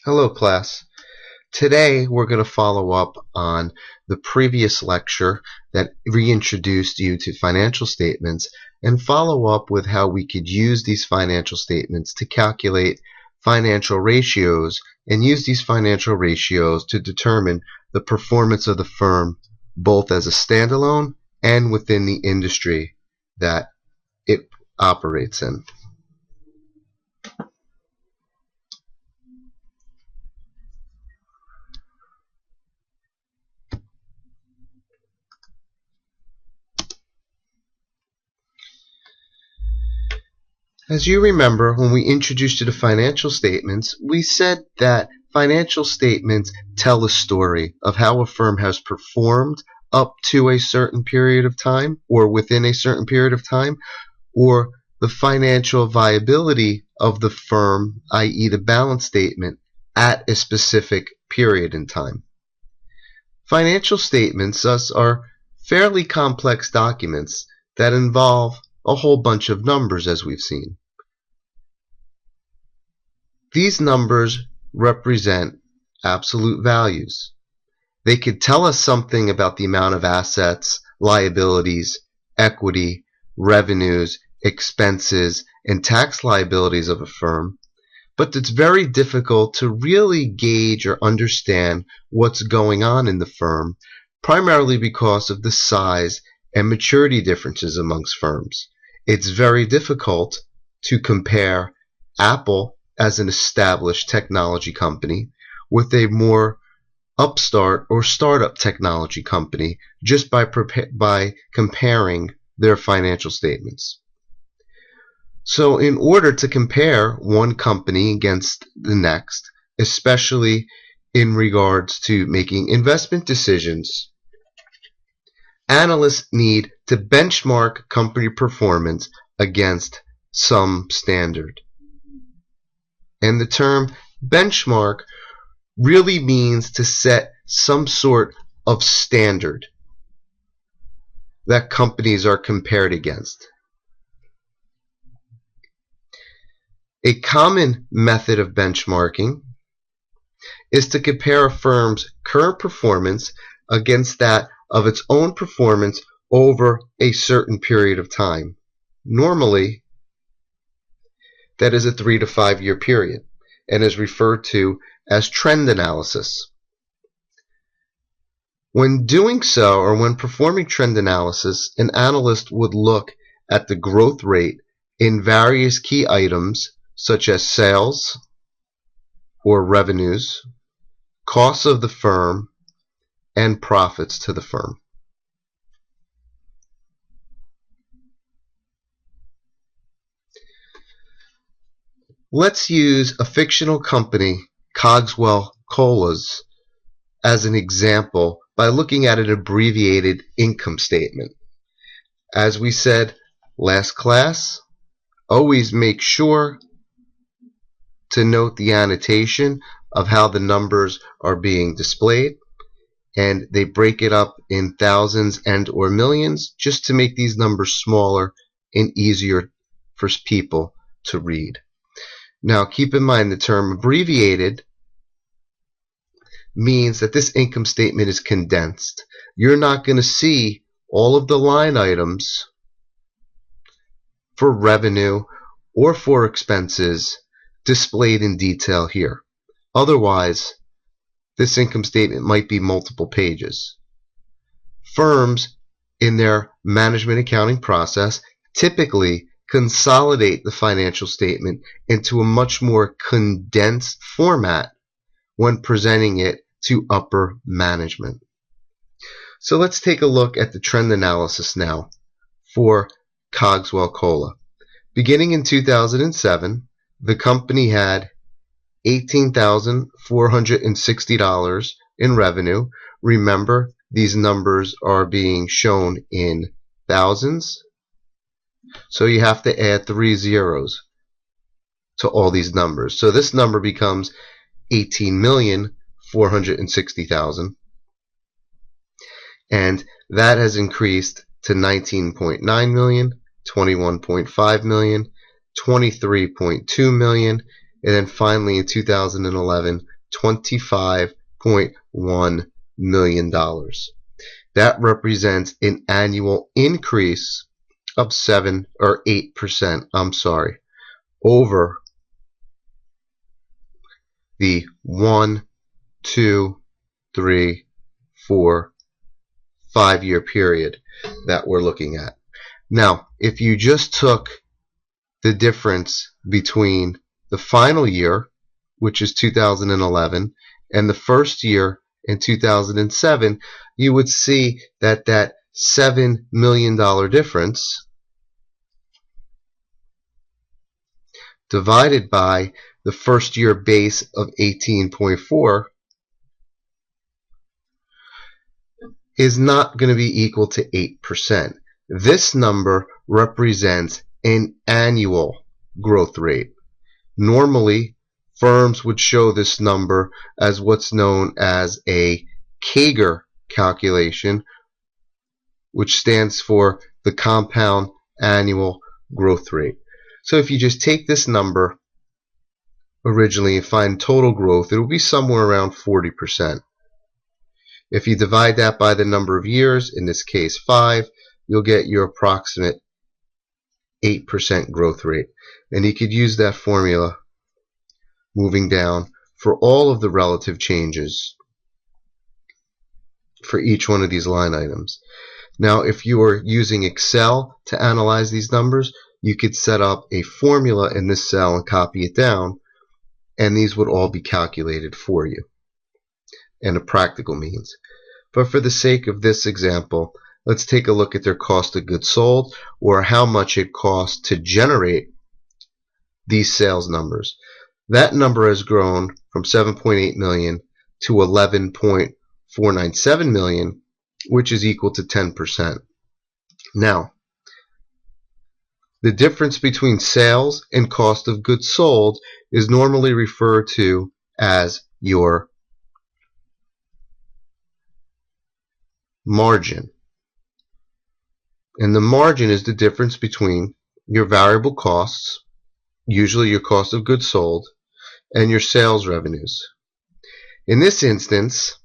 Hello class. Today we're going to follow up on the previous lecture that reintroduced you to financial statements and follow up with how we could use these financial statements to calculate financial ratios and use these financial ratios to determine the performance of the firm both as a standalone and within the industry that it operates in. As you remember, when we introduced you to financial statements, we said that financial statements tell a story of how a firm has performed up to a certain period of time or within a certain period of time, or the financial viability of the firm, i.e. the balance statement, at a specific period in time. Financial statements thus are fairly complex documents that involve a whole bunch of numbers, as we've seen. These numbers represent absolute values. They could tell us something about the amount of assets, liabilities, equity, revenues, expenses, and tax liabilities of a firm, but it's very difficult to really gauge or understand what's going on in the firm, primarily because of the size and maturity differences amongst firms. It's very difficult to compare Apple as an established technology company with a more upstart or startup technology company just by comparing their financial statements. So in order to compare one company against the next, especially in regards to making investment decisions, analysts need to benchmark company performance against some standard. And the term benchmark really means to set some sort of standard that companies are compared against. A common method of benchmarking is to compare a firm's current performance against that of its own performance over a certain period of time. Normally, that is a 3 to 5 year period and is referred to as trend analysis. When doing so, or when performing trend analysis, an analyst would look at the growth rate in various key items such as sales or revenues, costs of the firm, and profits to the firm. Let's use a fictional company, Cogswell Colas, as an example by looking at an abbreviated income statement. As we said last class, always make sure to note the annotation of how the numbers are being displayed, and they break it up in thousands and or millions just to make these numbers smaller and easier for people to read. Now keep in mind the term abbreviated means that this income statement is condensed. You're not going to see all of the line items for revenue or for expenses displayed in detail here. Otherwise, this income statement might be multiple pages. Firms, in their management accounting process, typically consolidate the financial statement into a much more condensed format when presenting it to upper management. So let's take a look at the trend analysis now for Cogswell Cola. Beginning in 2007, the company had $18,460 in revenue. Remember, these numbers are being shown in thousands, so you have to add 3 zeros to all these numbers. So this number becomes 18,460,000, and that has increased to 19.9 million, 21.5 million, 23.2 million, and then finally in 2011, $25.1 million. That represents an annual increase of 7 or 8%, over the 1, 2, 3, 4, 5-year period that we're looking at. Now, if you just took the difference between the final year, which is 2011, and the first year in 2007, you would see that that $7 million difference divided by the first year base of 18.4 is not going to be equal to 8%. This number represents an annual growth rate. Normally, firms would show this number as what's known as a CAGR calculation, which stands for the compound annual growth rate. So if you just take this number originally and find total growth, it will be somewhere around 40%. If you divide that by the number of years, in this case 5, you'll get your approximate 8% growth rate. And you could use that formula moving down for all of the relative changes for each one of these line items. Now, if you are using Excel to analyze these numbers, you could set up a formula in this cell and copy it down, and these would all be calculated for you in a practical means. But for the sake of this example, let's take a look at their cost of goods sold, or how much it costs to generate these sales numbers. That number has grown from 7.8 million to 11.497 million, which is equal to 10%. Now, the difference between sales and cost of goods sold is normally referred to as your margin. And the margin is the difference between your variable costs, usually your cost of goods sold, and your sales revenues. In this instance,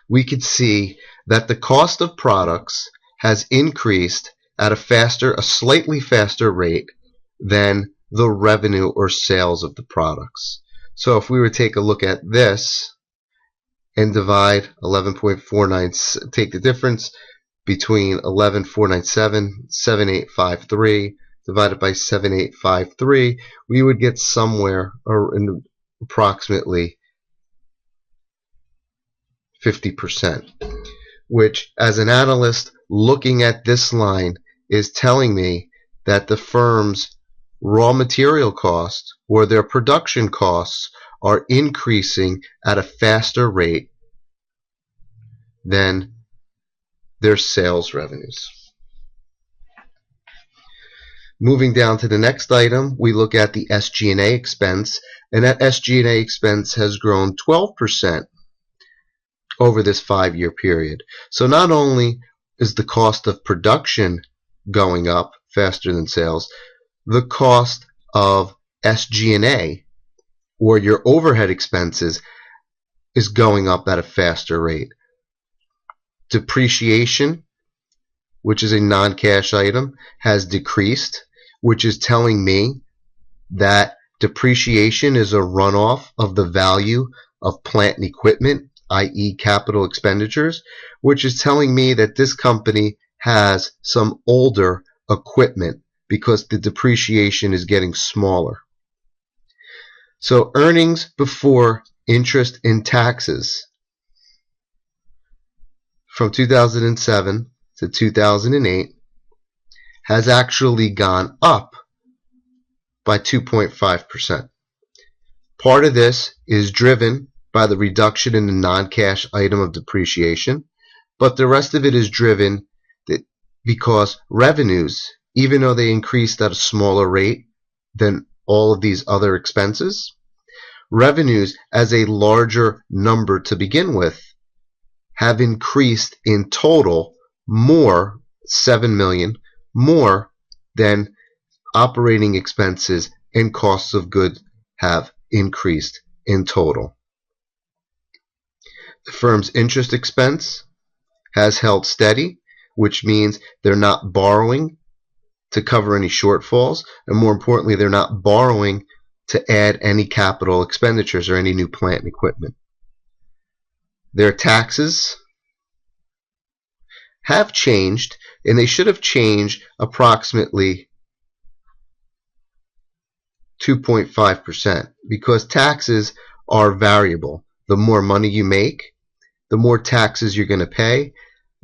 we could see that the cost of products has increased at a slightly faster rate than the revenue or sales of the products. So if we were to take a look at this and divide 11.49, take the difference between 11.497, 7.853, divided by 7.853, we would get somewhere in approximately 50%, which, as an analyst looking at this line, is telling me that the firm's raw material costs or their production costs are increasing at a faster rate than their sales revenues. Moving down to the next item, we look at the SG&A expense, and that SG&A expense has grown 12% over this 5-year period. So not only is the cost of production going up faster than sales, the cost of SG&A, or your overhead expenses, is going up at a faster rate. Depreciation, which is a non-cash item, has decreased, which is telling me that depreciation is a runoff of the value of plant and equipment, i.e. capital expenditures, which is telling me that this company has some older equipment because the depreciation is getting smaller. So earnings before interest and taxes from 2007 to 2008 has actually gone up by 2.5%. Part of this is driven by the reduction in the non-cash item of depreciation, but the rest of it is driven because revenues, even though they increased at a smaller rate than all of these other expenses, revenues as a larger number to begin with have increased in total more, 7 million, more than operating expenses and costs of goods have increased in total. The firm's interest expense has held steady, which means they're not borrowing to cover any shortfalls, and more importantly, they're not borrowing to add any capital expenditures or any new plant and equipment. Their taxes have changed, and they should have changed approximately 2.5% because taxes are variable. The more money you make, the more taxes you're going to pay,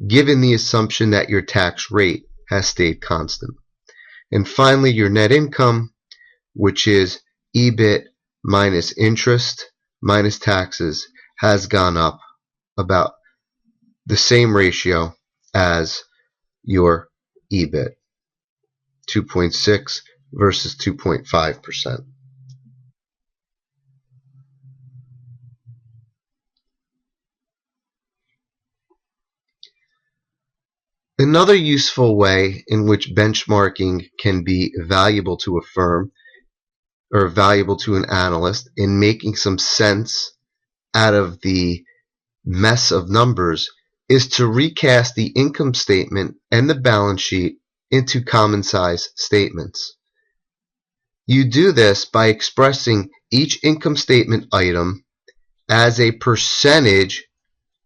given the assumption that your tax rate has stayed constant. And finally, your net income, which is EBIT minus interest minus taxes, has gone up about the same ratio as your EBIT, 2.6 versus 2.5%. Another useful way in which benchmarking can be valuable to a firm or valuable to an analyst in making some sense out of the mess of numbers is to recast the income statement and the balance sheet into common size statements. You do this by expressing each income statement item as a percentage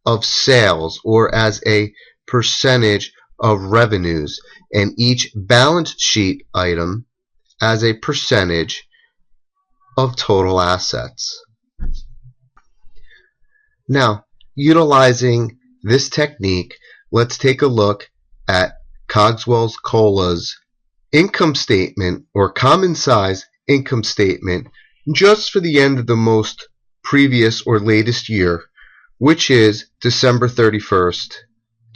of sales or as a percentage of revenues, and each balance sheet item as a percentage of total assets. Now, utilizing this technique, let's take a look at Cogswell-Cola's income statement or common size income statement just for the end of the most previous or latest year, which is December 31st,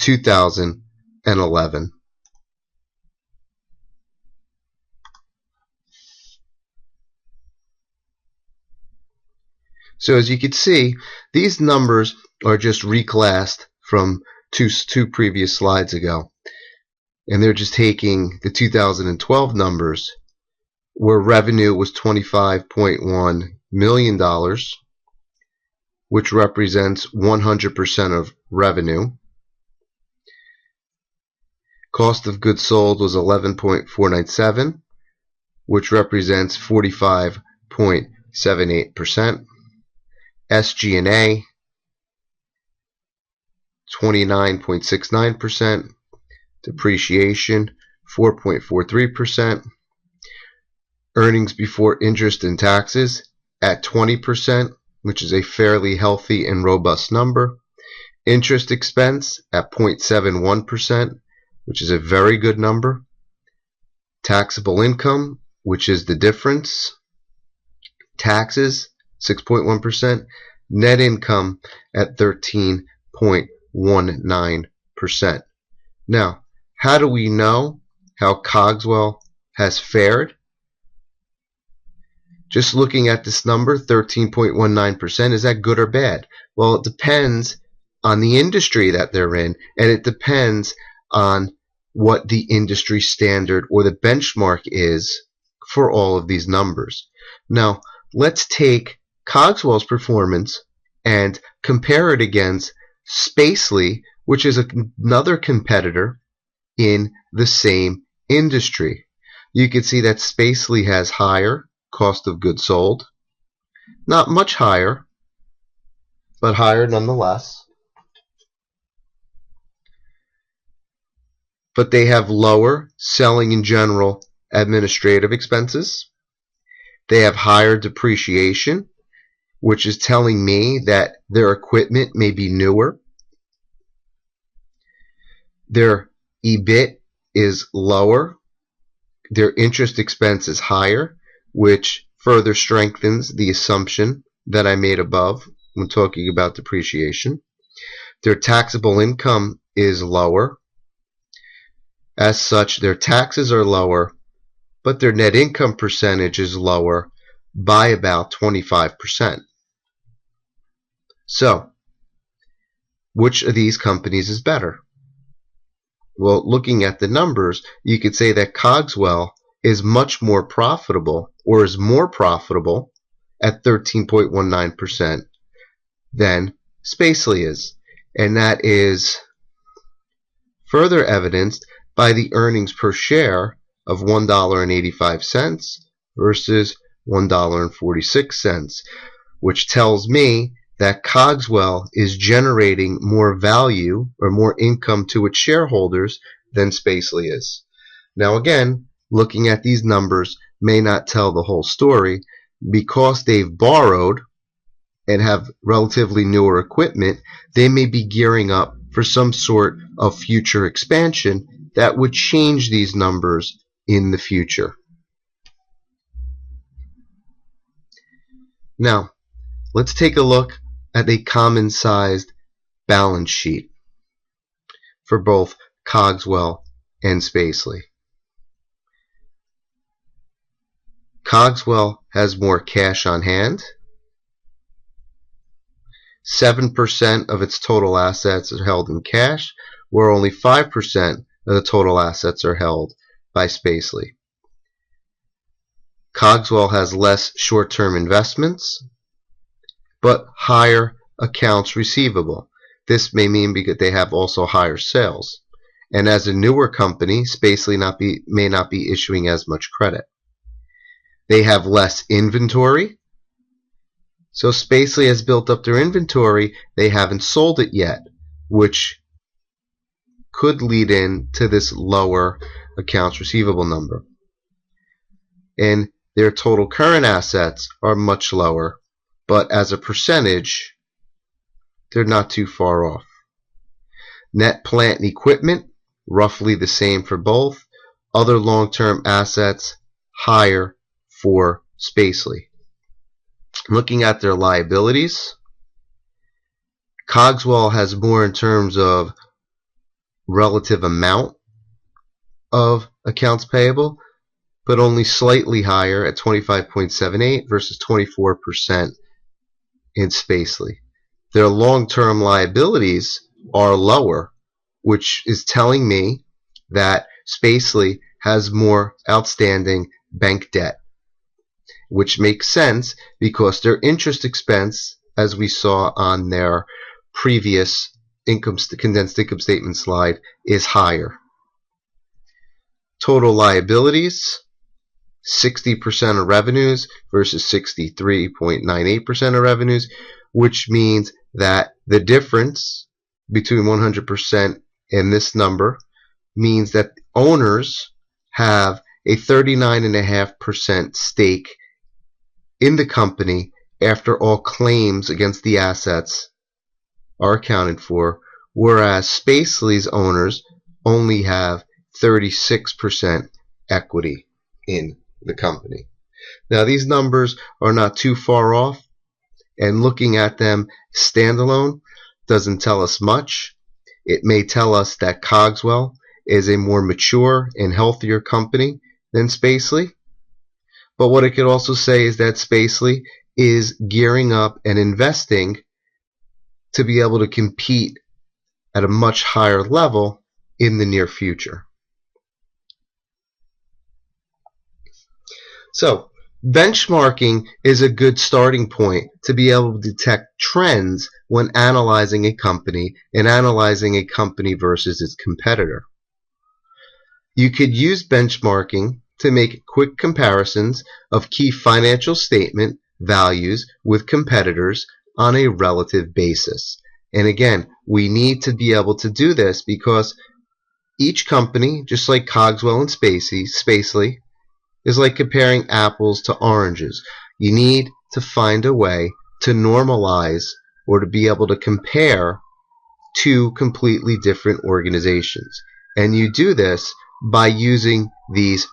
2011. So as you can see, these numbers are just reclassed from two previous slides ago. And they're just taking the 2012 numbers where revenue was $25.1 million, which represents 100% of revenue. Cost of goods sold was 11.497, which represents 45.78%. SG&A 29.69%. Depreciation 4.43%. Earnings before interest and taxes at 20%, which is a fairly healthy and robust number. Interest expense at 0.71%, which is a very good number. Taxable income, which is the difference. Taxes 6.1%. Net income at 13.19%. Now, how do we know how Cogswell has fared? Just looking at this number, 13.19%, is that good or bad? Well, it depends on the industry that they're in, and it depends on what the industry standard or the benchmark is for all of these numbers. Now, let's take Cogswell's performance and compare it against Spacely, which is another competitor in the same industry. You can see that Spacely has higher cost of goods sold. Not much higher, but higher nonetheless. But they have lower selling and general administrative expenses. They have higher depreciation, which is telling me that their equipment may be newer. Their EBIT is lower. Their interest expense is higher, which further strengthens the assumption that I made above when talking about depreciation. Their taxable income is lower. As such, their taxes are lower, but their net income percentage is lower by about 25%. So, which of these companies is better? Well, looking at the numbers, you could say that Cogswell is much more profitable, or is more profitable at 13.19% than Spacely is. And that is further evidenced by the earnings per share of $1.85 versus $1.46, which tells me that Cogswell is generating more value or more income to its shareholders than Spacely is. Now again, looking at these numbers may not tell the whole story because they've borrowed and have relatively newer equipment. They may be gearing up for some sort of future expansion that would change these numbers in the future. Now, let's take a look at a common sized balance sheet for both Cogswell and Spacely. Cogswell has more cash on hand. 7% of its total assets are held in cash, where only 5% of the total assets are held by Spacely. Cogswell has less short-term investments, but higher accounts receivable. This may mean because they have also higher sales. And as a newer company, Spacely may not be issuing as much credit. They have less inventory. So Spacely has built up their inventory. They haven't sold it yet, which could lead into this lower accounts receivable number. And their total current assets are much lower, but as a percentage, they're not too far off. Net plant and equipment, roughly the same for both. Other long-term assets, higher for Spacely. Looking at their liabilities, Cogswell has more in terms of relative amount of accounts payable, but only slightly higher at 25.78 versus 24% in Spacely. Their long-term liabilities are lower, which is telling me that Spacely has more outstanding bank debt, which makes sense because their interest expense, as we saw on their previous condensed income statement slide, is higher. Total liabilities, 60% of revenues versus 63.98% of revenues, which means that the difference between 100% and this number means that owners have a 39.5% stake in the company after all claims against the assets are accounted for, whereas Spacely's owners only have 36% equity in the company. Now these numbers are not too far off, and looking at them standalone doesn't tell us much. It may tell us that Cogswell is a more mature and healthier company than Spacely, but what it could also say is that Spacely is gearing up and investing to be able to compete at a much higher level in the near future. So, benchmarking is a good starting point to be able to detect trends when analyzing a company and analyzing a company versus its competitor. You could use benchmarking to make quick comparisons of key financial statement values with competitors on a relative basis. And again, we need to be able to do this because each company, just like Cogswell and Spacely, is like comparing apples to oranges. You need to find a way to normalize or to be able to compare two completely different organizations. And you do this by using these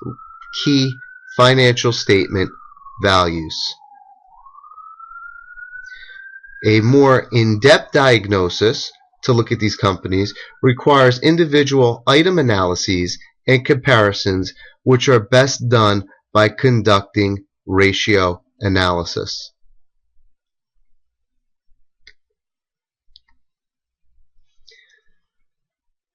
key financial statement values. A more in-depth diagnosis to look at these companies requires individual item analyses and comparisons, which are best done by conducting ratio analysis.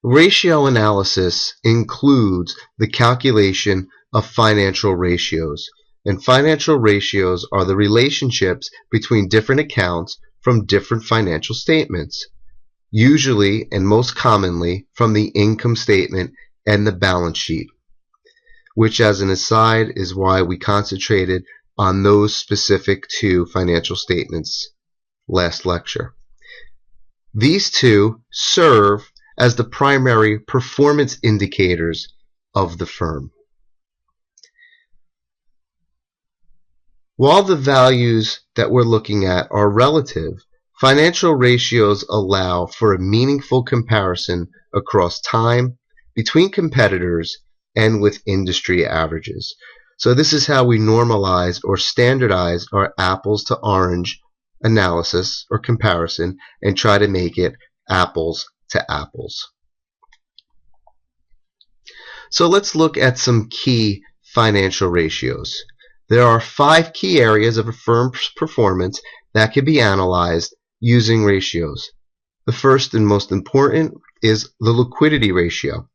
Ratio analysis includes the calculation of financial ratios. And financial ratios are the relationships between different accounts from different financial statements, usually and most commonly from the income statement and the balance sheet, which, as an aside, is why we concentrated on those specific two financial statements last lecture. These two serve as the primary performance indicators of the firm. While the values that we're looking at are relative, financial ratios allow for a meaningful comparison across time, between competitors, and with industry averages. So this is how we normalize or standardize our apples to orange analysis or comparison and try to make it apples to apples. So let's look at some key financial ratios. There are 5 key areas of a firm's performance that can be analyzed using ratios. The first and most important is the liquidity ratio,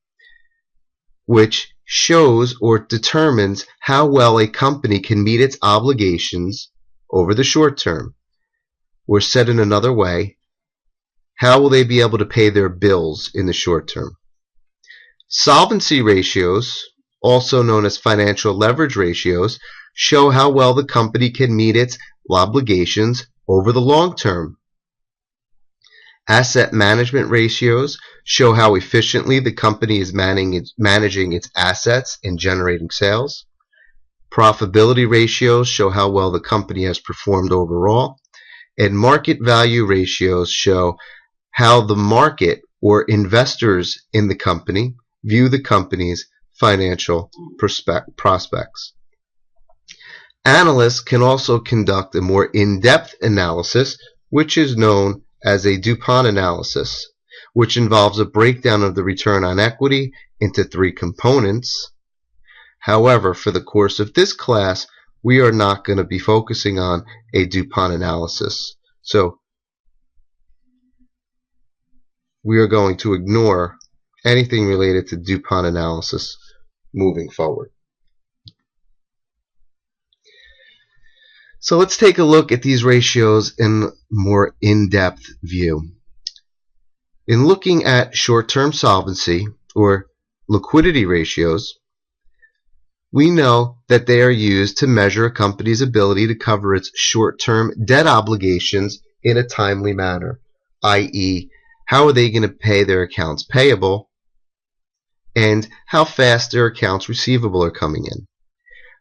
which shows or determines how well a company can meet its obligations over the short term. Or said in another way, how will they be able to pay their bills in the short term? Solvency ratios, also known as financial leverage ratios, show how well the company can meet its obligations over the long term. Asset management ratios show how efficiently the company is managing its assets and generating sales. Profitability ratios show how well the company has performed overall. And market value ratios show how the market or investors in the company view the company's financial prospects. Analysts can also conduct a more in-depth analysis, which is known as a DuPont analysis, which involves a breakdown of the return on equity into 3 components. However, for the course of this class, we are not going to be focusing on a DuPont analysis. So we are going to ignore anything related to DuPont analysis moving forward. So let's take a look at these ratios in more in-depth view. In looking at short-term solvency or liquidity ratios, we know that they are used to measure a company's ability to cover its short-term debt obligations in a timely manner, i.e., how are they going to pay their accounts payable and how fast their accounts receivable are coming in.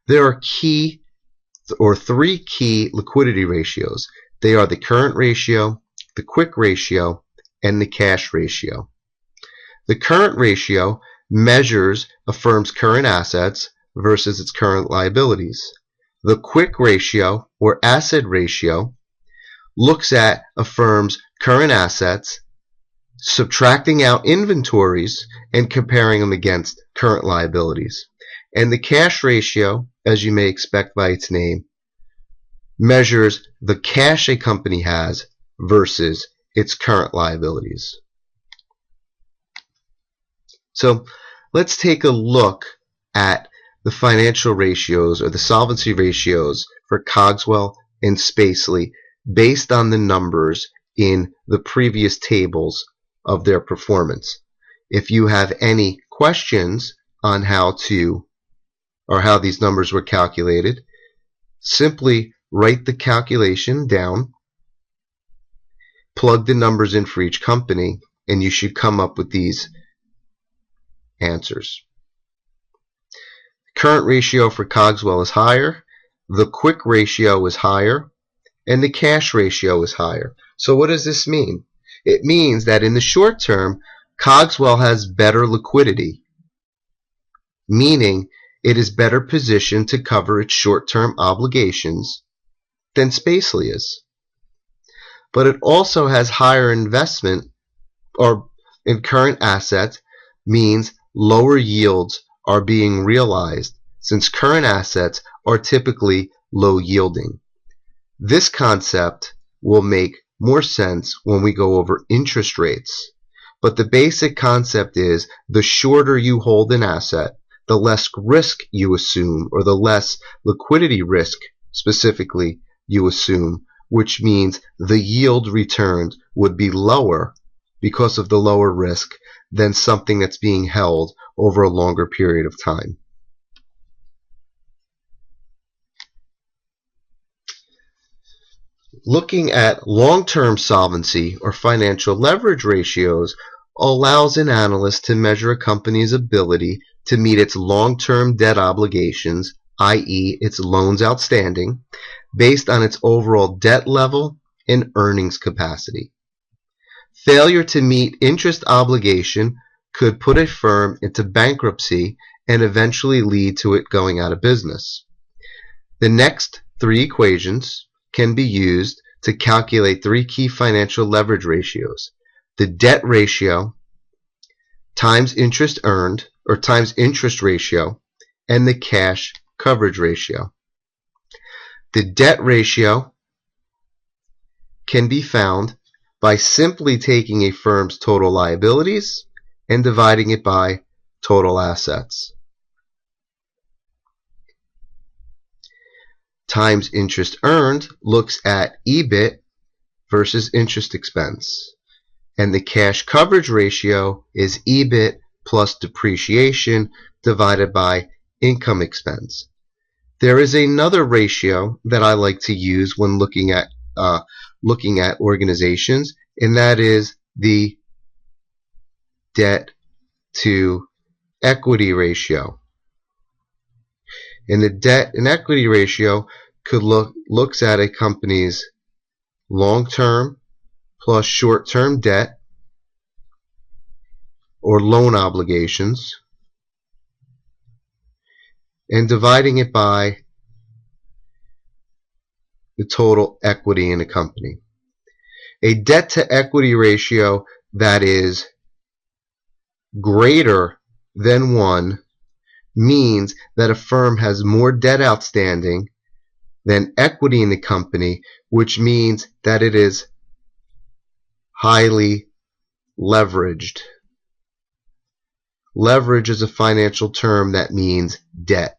There are 3 key liquidity ratios. They are the current ratio, the quick ratio, and the cash ratio. The current ratio measures a firm's current assets versus its current liabilities. The quick ratio or asset ratio looks at a firm's current assets, subtracting out inventories and comparing them against current liabilities. And the cash ratio, as you may expect by its name, measures the cash a company has versus its current liabilities. So let's take a look at the financial ratios or the solvency ratios for Cogswell and Spacely based on the numbers in the previous tables of their performance. If you have any questions on how these numbers were calculated, simply write the calculation down, plug the numbers in for each company, and you should come up with these answers. Current ratio for Cogswell is higher, the quick ratio is higher, and the cash ratio is higher. So what does this mean? It means that in the short term, Cogswell has better liquidity, meaning it is better positioned to cover its short-term obligations than Spacely is. But it also has higher investment or in current assets, means lower yields are being realized since current assets are typically low yielding. This concept will make more sense when we go over interest rates. But the basic concept is the shorter you hold an asset, the less risk you assume, or the less liquidity risk specifically you assume, which means the yield returned would be lower because of the lower risk than something that's being held over a longer period of time. Looking at long-term solvency or financial leverage ratios allows an analyst to measure a company's ability to meet its long-term debt obligations, i.e. its loans outstanding, based on its overall debt level and earnings capacity. Failure to meet interest obligation could put a firm into bankruptcy and eventually lead to it going out of business. The next three equations can be used to calculate three key financial leverage ratios: the debt ratio times interest earned, or times interest ratio, and the cash coverage ratio. The debt ratio can be found by simply taking a firm's total liabilities and dividing it by total assets. Times interest earned looks at EBIT versus interest expense. And the cash coverage ratio is EBIT plus depreciation divided by income expense. There is another ratio that I like to use when looking at organizations, and that is the debt to equity ratio. And the debt and equity ratio looks at a company's long-term plus short-term debt or loan obligations and dividing it by the total equity in a company. A debt to equity ratio that is greater than 1 means that a firm has more debt outstanding than equity in the company, which means that it is highly leveraged. Leverage is a financial term that means debt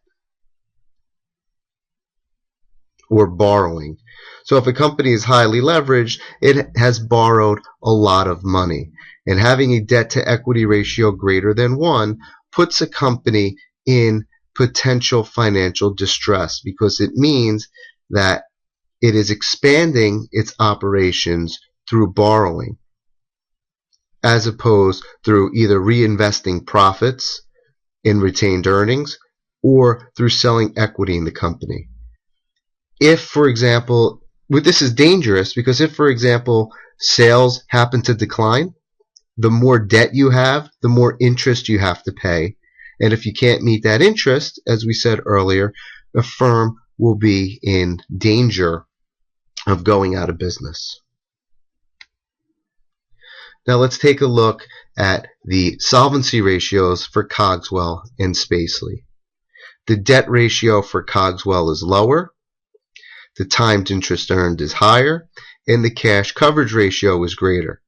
or borrowing. So if a company is highly leveraged, it has borrowed a lot of money. And having a debt to equity ratio greater than 1 puts a company in potential financial distress, because it means that it is expanding its operations through borrowing as opposed through either reinvesting profits in retained earnings or through selling equity in the company. If, for example, this is dangerous, because if, for example, sales happen to decline, the more debt you have, the more interest you have to pay. And if you can't meet that interest, as we said earlier, a firm will be in danger of going out of business. Now let's take a look at the solvency ratios for Cogswell and Spacely. The debt ratio for Cogswell is lower, the times interest earned is higher, and the cash coverage ratio is greater,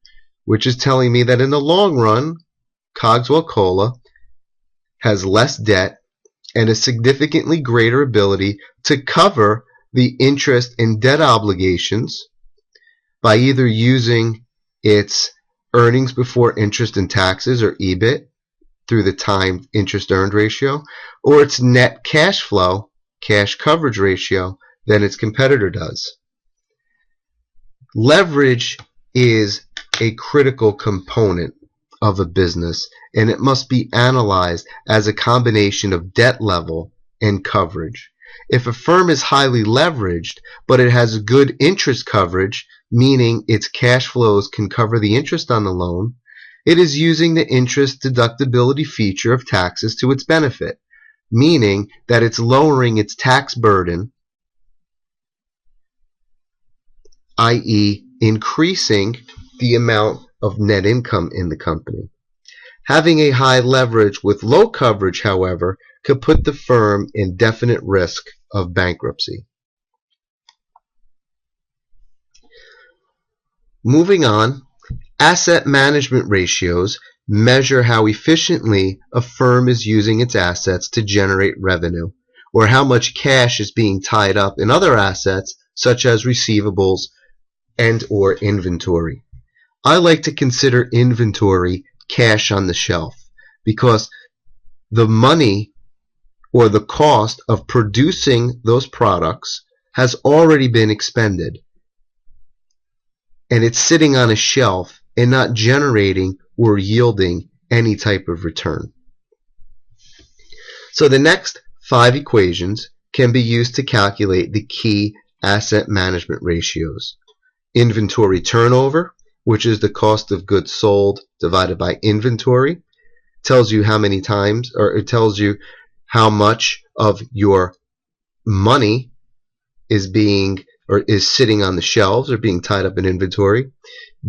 which is telling me that in the long run, Cogswell-Cola has less debt and a significantly greater ability to cover the interest and debt obligations by either using its earnings before interest and taxes, or EBIT, through the time interest earned ratio, or its net cash flow, cash coverage ratio, than its competitor does. Leverage is a critical component of a business, and it must be analyzed as a combination of debt level and coverage. If a firm is highly leveraged, but it has good interest coverage, meaning its cash flows can cover the interest on the loan, it is using the interest deductibility feature of taxes to its benefit, meaning that it's lowering its tax burden, i.e. increasing the amount of net income in the company. Having a high leverage with low coverage, however, could put the firm in definite risk of bankruptcy. Moving on, asset management ratios measure how efficiently a firm is using its assets to generate revenue, or how much cash is being tied up in other assets such as receivables and or inventory. I like to consider inventory cash on the shelf because the money or the cost of producing those products has already been expended, and it's sitting on a shelf and not generating or yielding any type of return. So the next 5 equations can be used to calculate the key asset management ratios. Inventory turnover, which is the cost of goods sold divided by inventory, tells you how many times, or it tells you how much of your money is being or is sitting on the shelves or being tied up in inventory.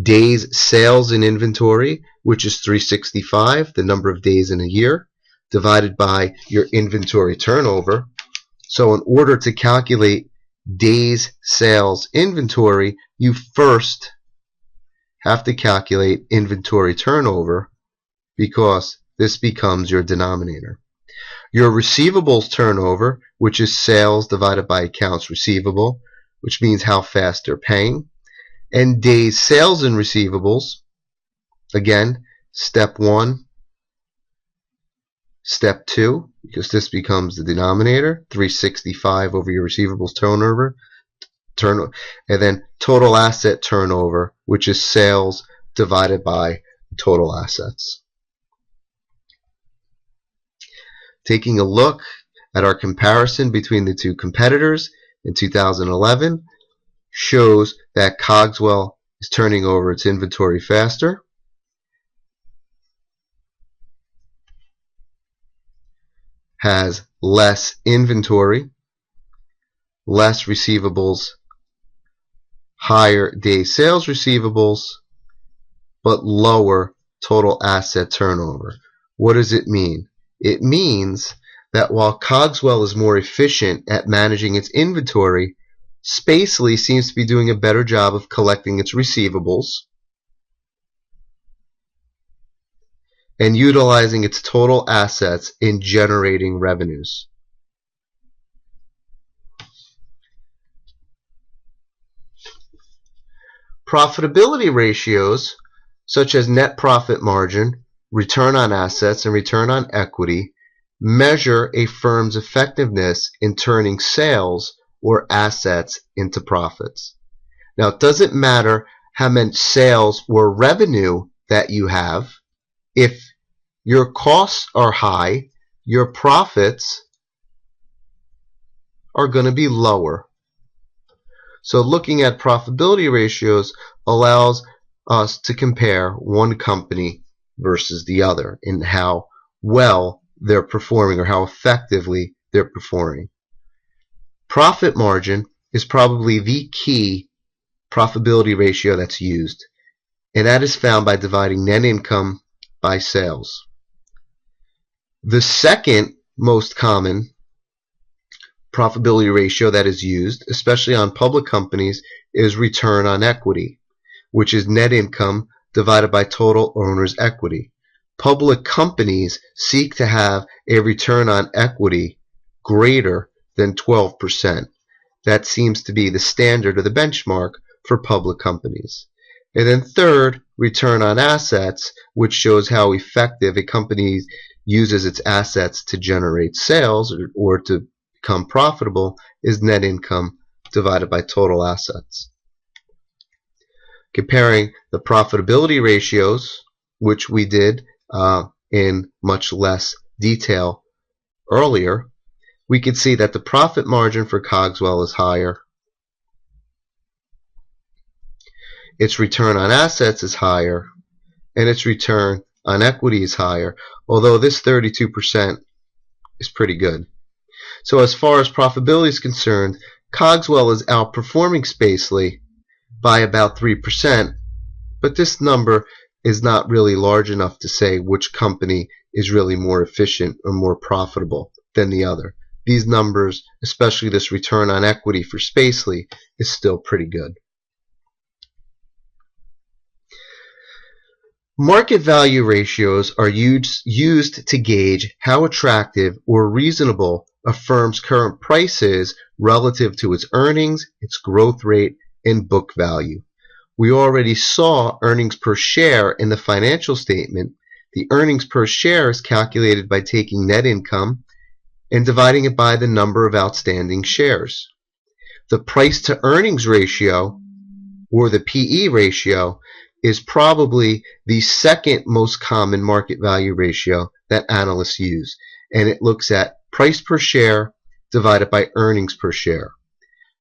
Days sales in inventory, which is 365, the number of days in a year, divided by your inventory turnover. So in order to calculate days sales inventory, you first have to calculate inventory turnover because this becomes your denominator. Your receivables turnover, which is sales divided by accounts receivable, which means how fast they're paying, and days sales in receivables, again, step 1, step 2, because this becomes the denominator, 365 over your receivables turnover, and then total asset turnover, which is sales divided by total assets. Taking a look at our comparison between the two competitors in 2011 shows that Cogswell is turning over its inventory faster, has less inventory, less receivables, higher day sales receivables, but lower total asset turnover. What does it mean? It means that while Cogswell is more efficient at managing its inventory, Spacely seems to be doing a better job of collecting its receivables and utilizing its total assets in generating revenues. Profitability ratios such as net profit margin, return on assets, and return on equity measure a firm's effectiveness in turning sales or assets into profits. Now, it doesn't matter how many sales or revenue that you have. If your costs are high, your profits are going to be lower. So looking at profitability ratios allows us to compare one company versus the other in how well they're performing or how effectively they're performing. Profit margin is probably the key profitability ratio that's used, and that is found by dividing net income by sales. The second most common profitability ratio that is used, especially on public companies, is return on equity, which is net income divided by total owner's equity. Public companies seek to have a return on equity greater than 12%. That seems to be the standard or the benchmark for public companies. And then third, return on assets, which shows how effective a company uses its assets to generate sales or to become profitable, is net income divided by total assets. Comparing the profitability ratios, which we did in much less detail earlier, we can see that the profit margin for Cogswell is higher. Its return on assets is higher, and its return on equity is higher, although this 32% is pretty good. So as far as profitability is concerned, Cogswell is outperforming Spacely by about 3%, but this number is not really large enough to say which company is really more efficient or more profitable than the other. These numbers, especially this return on equity for Spacely, is still pretty good. Market value ratios are used to gauge how attractive or reasonable a firm's current price is relative to its earnings, its growth rate, and book value. We already saw earnings per share in the financial statement. The earnings per share is calculated by taking net income and dividing it by the number of outstanding shares. The price to earnings ratio, or the PE ratio, is probably the second most common market value ratio that analysts use, and it looks at price per share divided by earnings per share.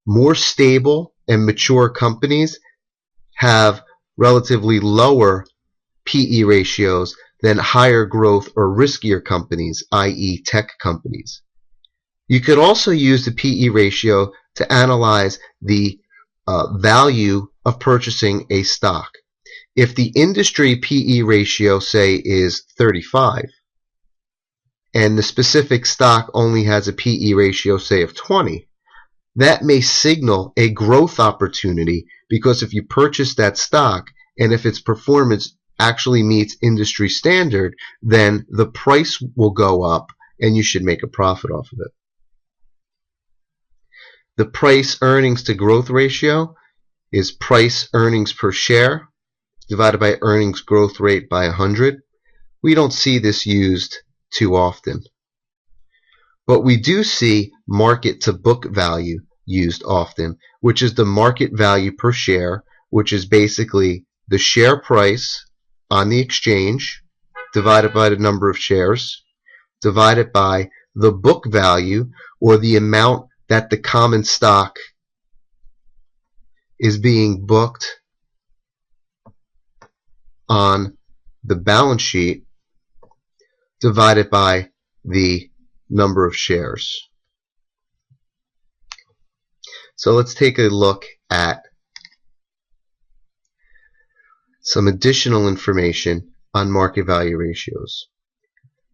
More stable and mature companies have relatively lower PE ratios than higher growth or riskier companies, i.e. tech companies. You could also use the PE ratio to analyze the value of purchasing a stock. If the industry PE ratio, say, is 35, and the specific stock only has a PE ratio, say, of 20, that may signal a growth opportunity, because if you purchase that stock and if its performance actually meets industry standard, then the price will go up and you should make a profit off of it. The price earnings to growth ratio is price earnings per share divided by earnings growth rate by 100. We don't see this used too often. But we do see market to book value used often, which is the market value per share, which is basically the share price on the exchange divided by the number of shares divided by the book value, or the amount that the common stock is being booked on the balance sheet, divided by the number of shares. So let's take a look at some additional information on market value ratios.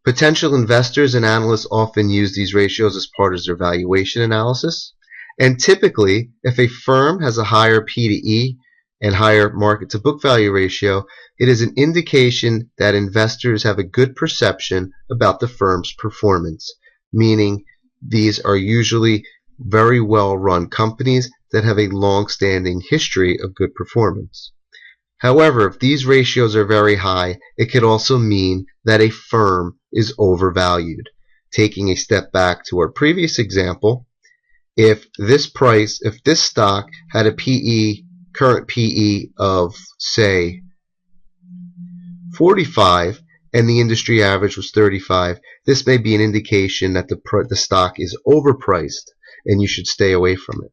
Potential investors and analysts often use these ratios as part of their valuation analysis. And typically, if a firm has a higher P to E and higher market to book value ratio, it is an indication that investors have a good perception about the firm's performance, meaning these are usually very well run companies that have a long-standing history of good performance. However, if these ratios are very high, it could also mean that a firm is overvalued. Taking a step back to our previous example, if this stock had a current PE of, say, 45 and the industry average was 35, this may be an indication that the stock is overpriced and you should stay away from it.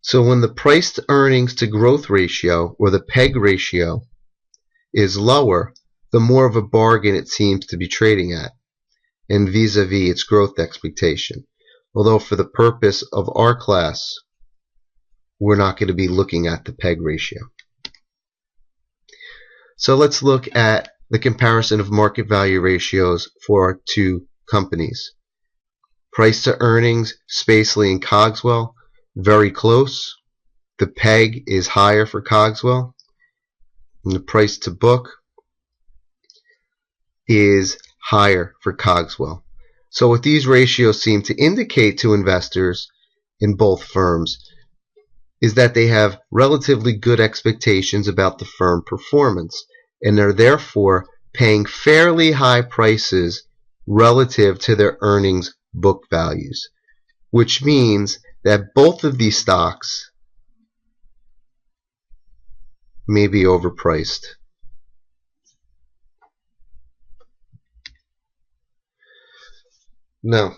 So when the price to earnings to growth ratio, or the PEG ratio, is lower, the more of a bargain it seems to be trading at, and vis-a-vis its growth expectation. Although for the purpose of our class, we're not going to be looking at the PEG ratio. So let's look at the comparison of market value ratios for our two companies. Price to earnings, Spacely and Cogswell, very close. The PEG is higher for Cogswell, and the price to book is higher for Cogswell. So what these ratios seem to indicate to investors in both firms is that they have relatively good expectations about the firm performance, and they're therefore paying fairly high prices relative to their earnings book values, which means that both of these stocks may be overpriced. Now,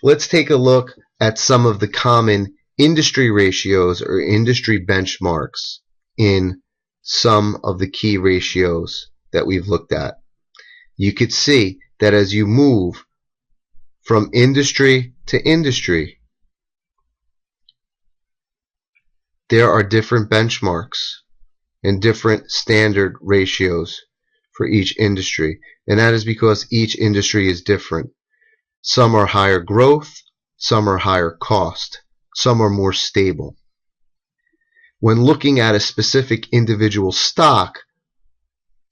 let's take a look at some of the common industry ratios or industry benchmarks in some of the key ratios that we've looked at. You could see that as you move from industry to industry, there are different benchmarks and different standard ratios for each industry, and that is because each industry is different. Some are higher growth, some are higher cost, some are more stable. when looking at a specific individual stock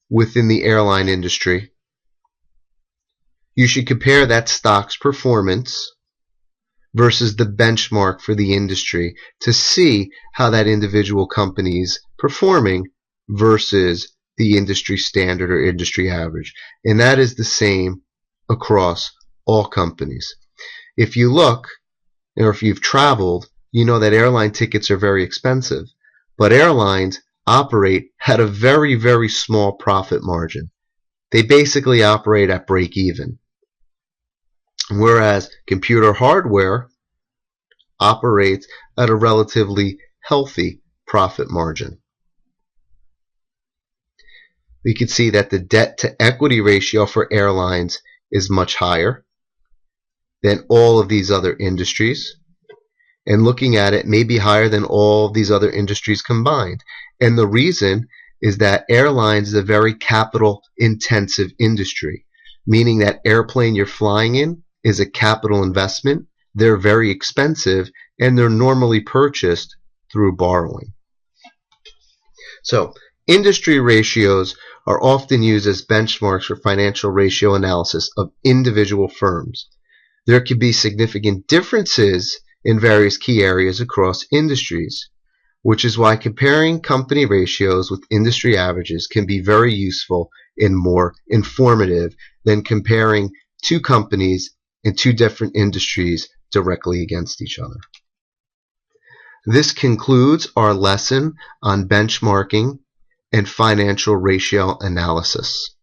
within the airline industry, you should compare that stock's performance versus the benchmark for the industry to see how that individual company is performing versus the industry standard or industry average. And that is the same across all companies. If you look, or if you've traveled, you know that airline tickets are very expensive, but airlines operate at a very, very small profit margin. They basically operate at break even. Whereas computer hardware operates at a relatively healthy profit margin. We can see that the debt to equity ratio for airlines is much higher than all of these other industries. And looking at it, may be higher than all of these other industries combined. And the reason is that airlines is a very capital intensive industry, meaning that airplane you're flying in is a capital investment. They're very expensive, and they're normally purchased through borrowing. So industry ratios are often used as benchmarks for financial ratio analysis of individual firms. There can be significant differences in various key areas across industries, which is why comparing company ratios with industry averages can be very useful and more informative than comparing two companies in two different industries directly against each other. This concludes our lesson on benchmarking and financial ratio analysis.